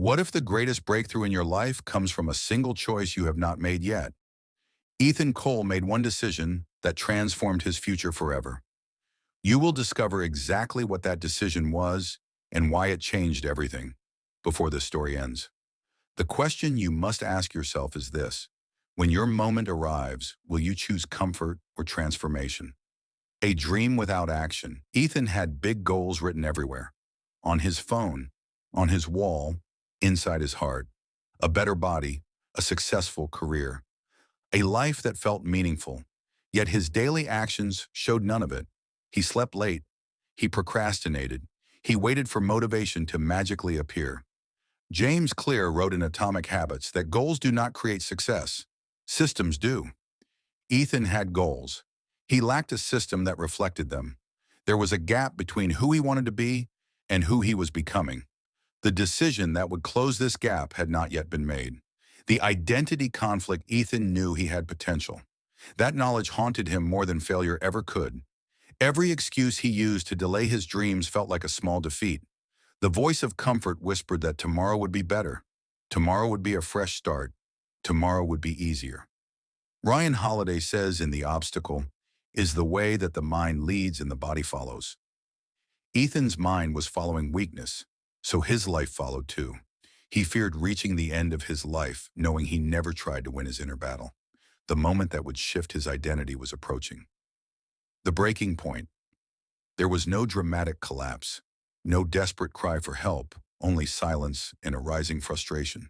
What if the greatest breakthrough in your life comes from a single choice you have not made yet? Ethan Cole made one decision that transformed his future forever. You will discover exactly what that decision was and why it changed everything before this story ends. The question you must ask yourself is this: when your moment arrives, will you choose comfort or transformation? A dream without action. Ethan had big goals written everywhere: on his phone, on his wall, inside his heart. A better body, a successful career, a life that felt meaningful. Yet his daily actions showed none of it. He slept late. He procrastinated. He waited for motivation to magically appear. James Clear wrote in Atomic Habits that goals do not create success. Systems do. Ethan had goals. He lacked a system that reflected them. There was a gap between who he wanted to be and who he was becoming. The decision that would close this gap had not yet been made. The identity conflict. Ethan knew he had potential. That knowledge haunted him more than failure ever could. Every excuse he used to delay his dreams felt like a small defeat. The voice of comfort whispered that tomorrow would be better. Tomorrow would be a fresh start. Tomorrow would be easier. Ryan Holiday says in The Obstacle is the way that the mind leads and the body follows. Ethan's mind was following weakness, so his life followed too. He feared reaching the end of his life, knowing he never tried to win his inner battle. The moment that would shift his identity was approaching. The breaking point. There was no dramatic collapse, no desperate cry for help, only silence and a rising frustration.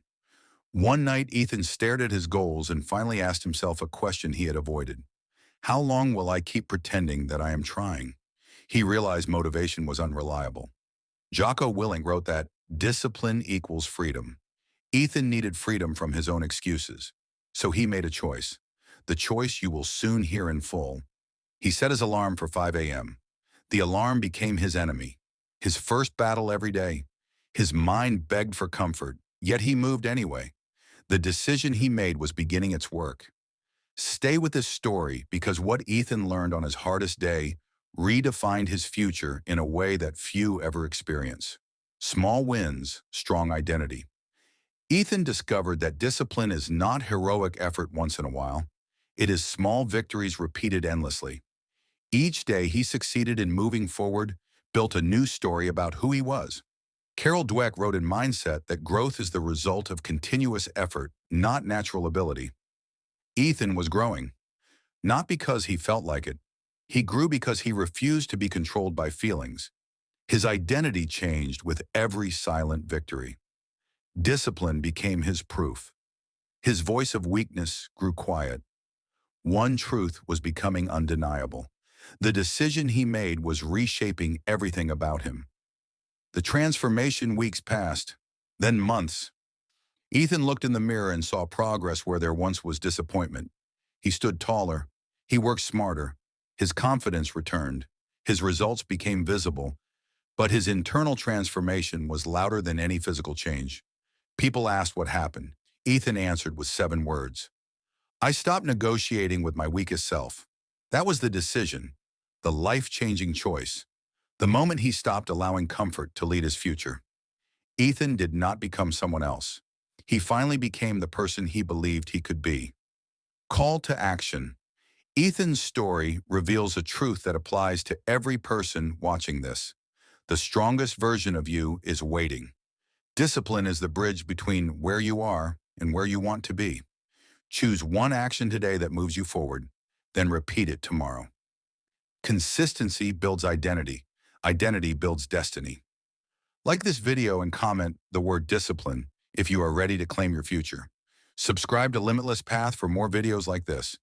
One night, Ethan stared at his goals and finally asked himself a question he had avoided. How long will I keep pretending that I am trying? He realized motivation was unreliable. Jocko Willink wrote that discipline equals freedom. Ethan needed freedom from his own excuses, so he made a choice. The choice you will soon hear in full. He set his alarm for 5 a.m. The alarm became his enemy, his first battle every day. His mind begged for comfort, yet he moved anyway. The decision he made was beginning its work. Stay with this story because what Ethan learned on his hardest day redefined his future in a way that few ever experience. Small wins, strong identity. Ethan discovered that discipline is not heroic effort once in a while. It is small victories repeated endlessly. Each day he succeeded in moving forward, built a new story about who he was. Carol Dweck wrote in Mindset that growth is the result of continuous effort, not natural ability. Ethan was growing, not because he felt like it. He grew because he refused to be controlled by feelings. His identity changed with every silent victory. Discipline became his proof. His voice of weakness grew quiet. One truth was becoming undeniable. The decision he made was reshaping everything about him. The transformation weeks passed, then months. Ethan looked in the mirror and saw progress where there once was disappointment. He stood taller. He worked smarter. His confidence returned. His results became visible. But his internal transformation was louder than any physical change. People asked what happened. Ethan answered with 7 words. I stopped negotiating with my weakest self. That was the decision, the life-changing choice. The moment he stopped allowing comfort to lead his future. Ethan did not become someone else. He finally became the person he believed he could be. Call to action. Ethan's story reveals a truth that applies to every person watching this. The strongest version of you is waiting. Discipline is the bridge between where you are and where you want to be. Choose one action today that moves you forward, then repeat it tomorrow. Consistency builds identity. Identity builds destiny. Like this video and comment the word discipline if you are ready to claim your future. Subscribe to Limitless Path for more videos like this.